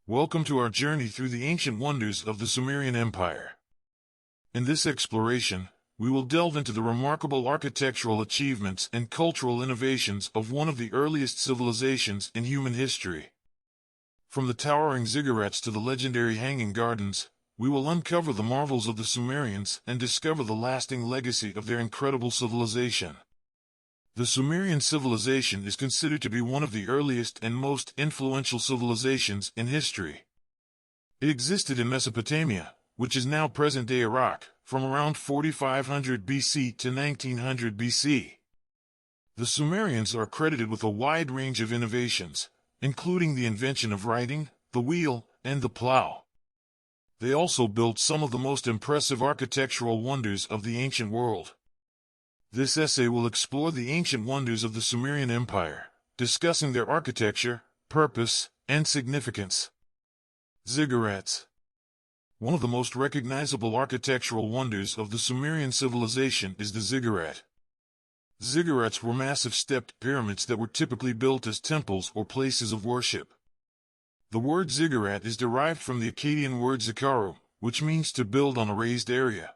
Welcome to our journey through the ancient wonders of the Sumerian Empire. In this exploration, we will delve into the remarkable architectural achievements and cultural innovations of one of the earliest civilizations in human history. From the towering ziggurats to the legendary hanging gardens, we will uncover the marvels of the Sumerians and discover the lasting legacy of their incredible civilization. The Sumerian civilization is considered to be one of the earliest and most influential civilizations in history. It existed in Mesopotamia, which is now present-day Iraq, from around 4500 BC to 1900 BC. The Sumerians are credited with a wide range of innovations, including the invention of writing, the wheel, and the plow. They also built some of the most impressive architectural wonders of the ancient world. This essay will explore the ancient wonders of the Sumerian Empire, discussing their architecture, purpose, and significance. Ziggurats. One of the most recognizable architectural wonders of the Sumerian civilization is the ziggurat. Ziggurats were massive stepped pyramids that were typically built as temples or places of worship. The word ziggurat is derived from the Akkadian word zikaru, which means to build on a raised area.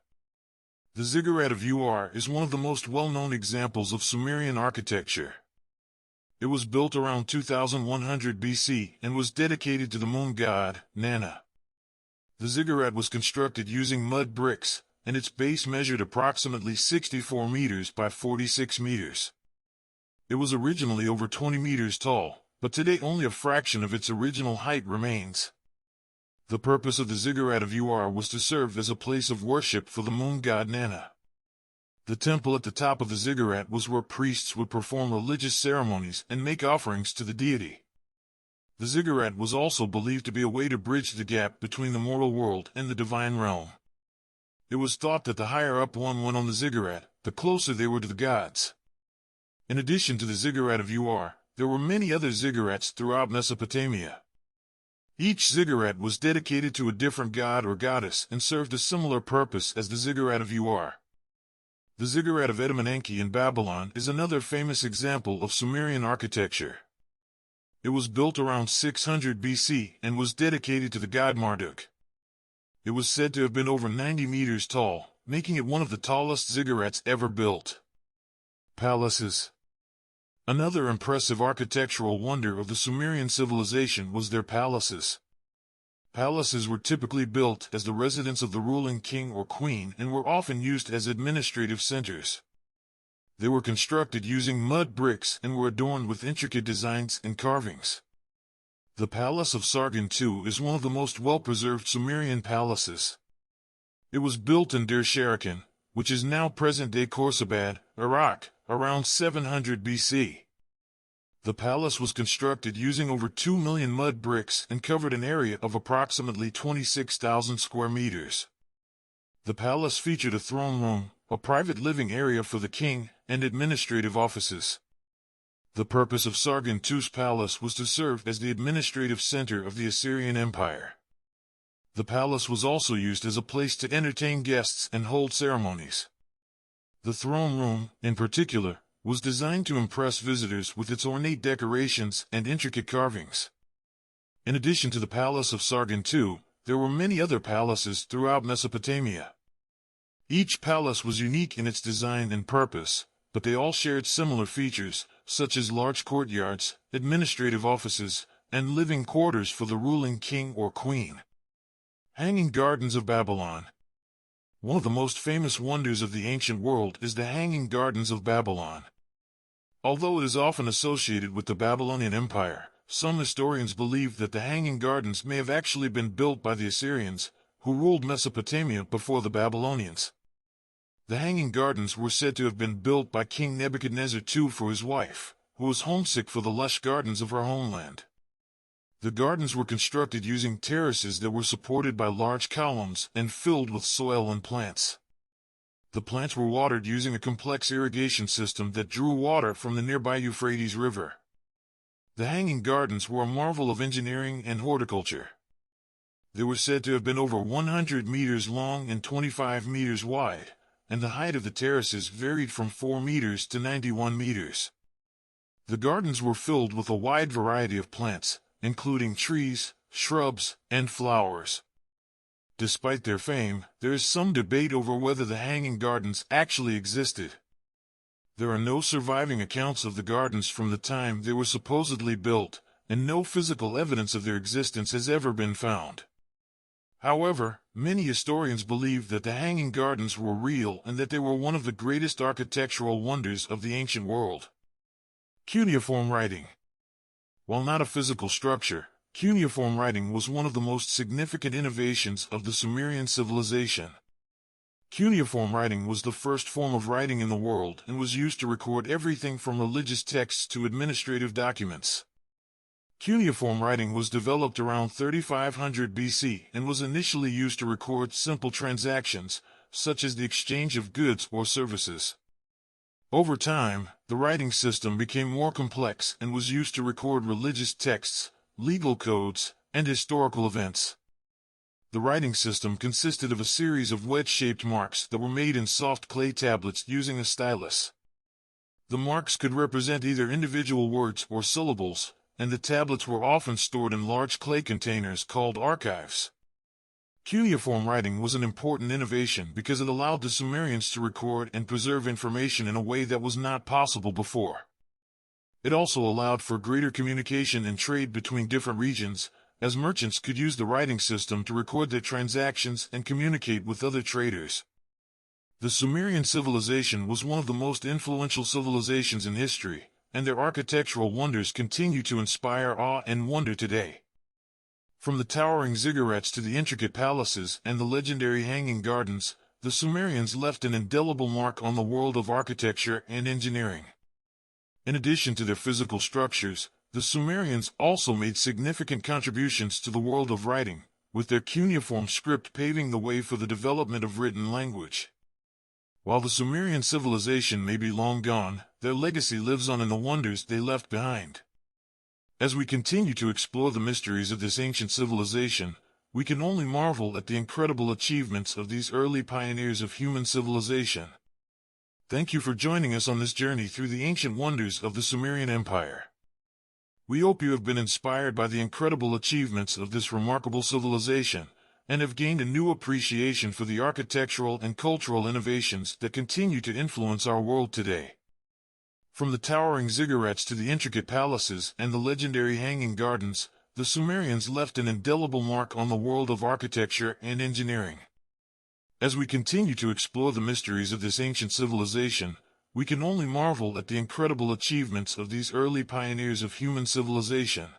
The ziggurat of Ur is one of the most well-known examples of Sumerian architecture. It was built around 2100 BC and was dedicated to the moon god, Nana. The ziggurat was constructed using mud bricks, and its base measured approximately 64 meters by 46 meters. It was originally over 20 meters tall, but today only a fraction of its original height remains. The purpose of the ziggurat of Ur was to serve as a place of worship for the moon god Nana. The temple at the top of the ziggurat was where priests would perform religious ceremonies and make offerings to the deity. The ziggurat was also believed to be a way to bridge the gap between the mortal world and the divine realm. It was thought that the higher up one went on the ziggurat, the closer they were to the gods. In addition to the ziggurat of Ur, there were many other ziggurats throughout Mesopotamia. Each ziggurat was dedicated to a different god or goddess and served a similar purpose as the ziggurat of Ur. The ziggurat of Enki in Babylon is another famous example of Sumerian architecture. It was built around 600 BC and was dedicated to the god Marduk. It was said to have been over 90 meters tall, making it one of the tallest ziggurats ever built. Palaces. Another impressive architectural wonder of the Sumerian civilization was their palaces. Palaces were typically built as the residence of the ruling king or queen and were often used as administrative centers. They were constructed using mud bricks and were adorned with intricate designs and carvings. The Palace of Sargon II is one of the most well-preserved Sumerian palaces. It was built in Der Sharakan, which is now present-day Khorsabad, Iraq, around 700 BC. The palace was constructed using over 2 million mud bricks and covered an area of approximately 26,000 square meters. The palace featured a throne room, a private living area for the king, and administrative offices. The purpose of Sargon II's palace was to serve as the administrative center of the Assyrian Empire. The palace was also used as a place to entertain guests and hold ceremonies. The throne room, in particular, was designed to impress visitors with its ornate decorations and intricate carvings. In addition to the Palace of Sargon II, there were many other palaces throughout Mesopotamia. Each palace was unique in its design and purpose, but they all shared similar features, such as large courtyards, administrative offices, and living quarters for the ruling king or queen. Hanging Gardens of Babylon. One of the most famous wonders of the ancient world is the Hanging Gardens of Babylon. Although it is often associated with the Babylonian Empire, some historians believe that the Hanging Gardens may have actually been built by the Assyrians, who ruled Mesopotamia before the Babylonians. The Hanging Gardens were said to have been built by King Nebuchadnezzar II for his wife, who was homesick for the lush gardens of her homeland. The gardens were constructed using terraces that were supported by large columns and filled with soil and plants. The plants were watered using a complex irrigation system that drew water from the nearby Euphrates River. The Hanging Gardens were a marvel of engineering and horticulture. They were said to have been over 100 meters long and 25 meters wide, and the height of the terraces varied from 4 meters to 91 meters. The gardens were filled with a wide variety of plants, including trees, shrubs, and flowers. Despite their fame, there is some debate over whether the Hanging Gardens actually existed. There are no surviving accounts of the gardens from the time they were supposedly built, and no physical evidence of their existence has ever been found. However, many historians believe that the Hanging Gardens were real and that they were one of the greatest architectural wonders of the ancient world. Cuneiform writing. While not a physical structure, cuneiform writing was one of the most significant innovations of the Sumerian civilization. Cuneiform writing was the first form of writing in the world and was used to record everything from religious texts to administrative documents. Cuneiform writing was developed around 3500 BC and was initially used to record simple transactions, such as the exchange of goods or services. Over time, the writing system became more complex and was used to record religious texts, legal codes, and historical events. The writing system consisted of a series of wedge-shaped marks that were made in soft clay tablets using a stylus. The marks could represent either individual words or syllables, and the tablets were often stored in large clay containers called archives. Cuneiform writing was an important innovation because it allowed the Sumerians to record and preserve information in a way that was not possible before. It also allowed for greater communication and trade between different regions, as merchants could use the writing system to record their transactions and communicate with other traders. The Sumerian civilization was one of the most influential civilizations in history, and their architectural wonders continue to inspire awe and wonder today. From the towering ziggurats to the intricate palaces and the legendary Hanging Gardens, the Sumerians left an indelible mark on the world of architecture and engineering. In addition to their physical structures, the Sumerians also made significant contributions to the world of writing, with their cuneiform script paving the way for the development of written language. While the Sumerian civilization may be long gone, their legacy lives on in the wonders they left behind. As we continue to explore the mysteries of this ancient civilization, we can only marvel at the incredible achievements of these early pioneers of human civilization. Thank you for joining us on this journey through the ancient wonders of the Sumerian Empire. We hope you have been inspired by the incredible achievements of this remarkable civilization, and have gained a new appreciation for the architectural and cultural innovations that continue to influence our world today. From the towering ziggurats to the intricate palaces and the legendary Hanging Gardens, the Sumerians left an indelible mark on the world of architecture and engineering. As we continue to explore the mysteries of this ancient civilization, we can only marvel at the incredible achievements of these early pioneers of human civilization.